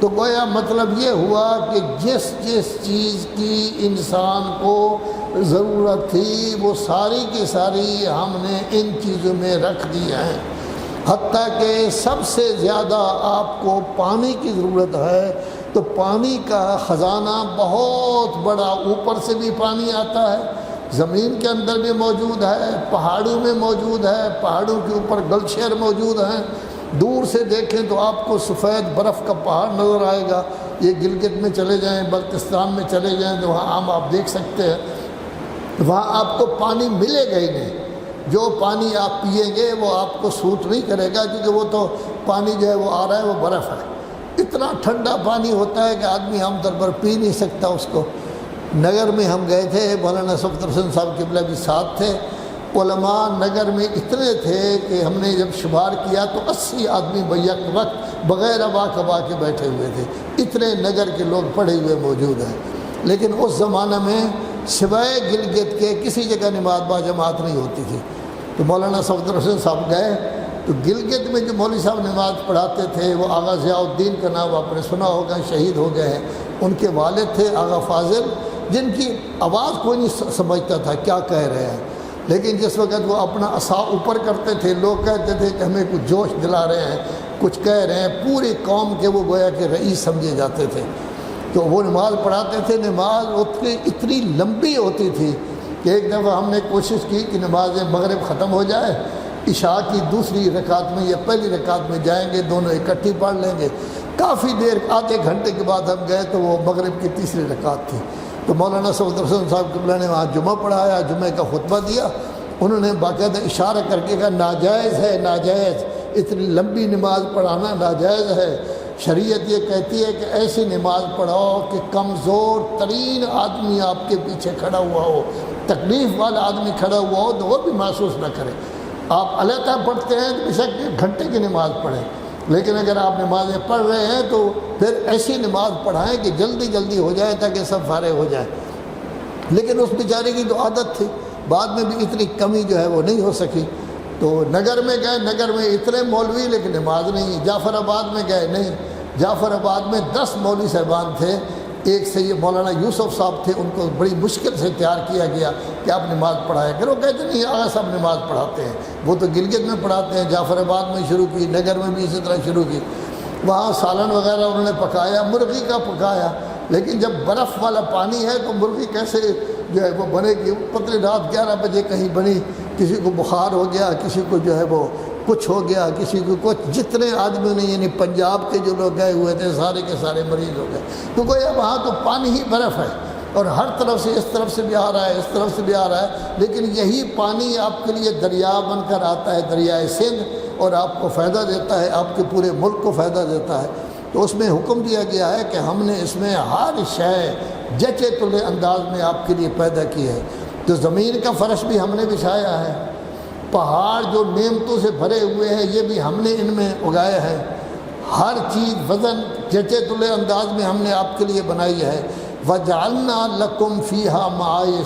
تو گویا مطلب یہ ہوا کہ جس جس چیز کی انسان کو ضرورت تھی وہ ساری کی ساری ہم نے ان چیزوں میں رکھ دی ہیں، حتیٰ کہ سب سے زیادہ آپ کو پانی کی ضرورت ہے تو پانی کا خزانہ بہت بڑا، اوپر سے بھی پانی آتا ہے، زمین کے اندر بھی موجود ہے، پہاڑوں میں موجود ہے، پہاڑوں کے اوپر گلشیر موجود ہیں، دور سے دیکھیں تو آپ کو سفید برف کا پہاڑ نظر آئے گا۔ یہ گلگت میں چلے جائیں، بلتستان میں چلے جائیں تو وہاں آپ دیکھ سکتے ہیں، وہاں آپ کو پانی ملے گا ہی نہیں، جو پانی آپ پئیں گے وہ آپ کو سوٹ نہیں کرے گا، کیونکہ وہ تو پانی جو ہے وہ آ رہا ہے وہ برف ہے، اتنا ٹھنڈا پانی ہوتا ہے کہ آدمی عام طور پر پی نہیں سکتا اس کو۔ نگر میں ہم گئے تھے، مولانا صفدر حسین صاحب قبلہ بھی ساتھ تھے، علماء نگر میں اتنے تھے کہ ہم نے جب شمار کیا تو 80 آدمی بیک وقت بغیر ابا کبا کے بیٹھے ہوئے تھے، اتنے نگر کے لوگ پڑے ہوئے موجود ہیں۔ لیکن اس زمانہ میں سوائے گلگت کے کسی جگہ نماز با جماعت نہیں ہوتی تھی، تو مولانا صفدر حسین صاحب گئے تو گلگت میں جو مولوی صاحب نماز پڑھاتے تھے وہ آغا ضیاء الدین کا نام آپ نے سنا ہوگا، شہید ہو گئے ہیں، ان کے والد تھے آغا فاضل، جن کی آواز کوئی نہیں سمجھتا تھا کیا کہہ رہے ہیں، لیکن جس وقت وہ اپنا عصا اوپر کرتے تھے لوگ کہتے تھے کہ ہمیں کچھ جوش دلا رہے ہیں، کچھ کہہ رہے ہیں، پوری قوم کے وہ گویا کہ رئیس سمجھے جاتے تھے۔ تو وہ نماز پڑھاتے تھے، نماز اتنی لمبی ہوتی تھی کہ ایک دفعہ ہم نے کوشش کی کہ نماز مغرب ختم ہو جائے، عشاء کی دوسری رکعت میں یا پہلی رکعت میں جائیں گے، دونوں اکٹھی پڑھ لیں گے۔ کافی دیر، آدھے گھنٹے کے بعد ہم گئے تو وہ مغرب کی تیسری رکعت تھی، تو مولانا صفدر حسین صاحب قبلہ نے وہاں جمعہ پڑھایا، جمعے کا خطبہ دیا، انہوں نے باقاعدہ اشارہ کر کے کہا ناجائز ہے، ناجائز، اتنی لمبی نماز پڑھانا ناجائز ہے، شریعت یہ کہتی ہے کہ ایسی نماز پڑھاؤ کہ کمزور ترین آدمی آپ کے پیچھے کھڑا ہوا ہو، تکلیف والا آدمی کھڑا ہوا ہو تو وہ بھی محسوس نہ کرے۔ آپ علیحدہ پڑھتے ہیں تو بے شک 1 گھنٹے کی نماز پڑھیں، لیکن اگر آپ نمازیں پڑھ رہے ہیں تو پھر ایسی نماز پڑھائیں کہ جلدی جلدی ہو جائے تاکہ سب فارغ ہو جائے۔ لیکن اس بیچارے کی تو عادت تھی، بعد میں بھی اتنی کمی جو ہے وہ نہیں ہو سکی، تو نگر میں گئے، نگر میں اتنے مولوی لیکن نماز نہیں۔ جعفر آباد میں گئے، نہیں، جعفر آباد میں 10 مولوی صاحبان تھے، ایک سے یہ مولانا یوسف صاحب تھے، ان کو بڑی مشکل سے تیار کیا گیا کہ آپ نماز پڑھائے کرو، وہ کہتے نہیں آگا صاحب نماز پڑھاتے ہیں، وہ تو گلگت میں پڑھاتے ہیں، جعفر آباد میں شروع کی، نگر میں بھی اسی طرح شروع کی، وہاں سالن وغیرہ انہوں نے پکایا، مرغی کا پکایا، لیکن جب برف والا پانی ہے تو مرغی کیسے جو ہے وہ بنے گی؟ پتلی رات 11 بجے کہیں بنی، کسی کو بخار ہو گیا، کسی کو جو ہے وہ کچھ ہو گیا، کسی کو کچھ، جتنے آدمیوں نے یعنی پنجاب کے جو لوگ گئے ہوئے تھے سارے کے سارے مریض ہو گئے، کیونکہ وہاں تو پانی ہی برف ہے اور ہر طرف سے، اس طرف سے بھی آ رہا ہے، اس طرف سے بھی آ رہا ہے، لیکن یہی پانی آپ کے لیے دریا بن کر آتا ہے، دریائے سندھ، اور آپ کو فائدہ دیتا ہے، آپ کے پورے ملک کو فائدہ دیتا ہے۔ تو اس میں حکم دیا گیا ہے کہ ہم نے اس میں ہر شے جچے تلے انداز میں آپ کے لیے پیدا کی ہے۔ تو زمین کا فرش بھی ہم نے بچھایا ہے، پہاڑ جو نعمتوں سے بھرے ہوئے ہیں یہ بھی ہم نے ان میں اگایا ہے، ہر چیز وزن جچے تلے انداز میں ہم نے آپ کے لیے بنائی ہے۔ وَجَعَلْنَا لَكُمْ فِيهَا مَعَائِشَ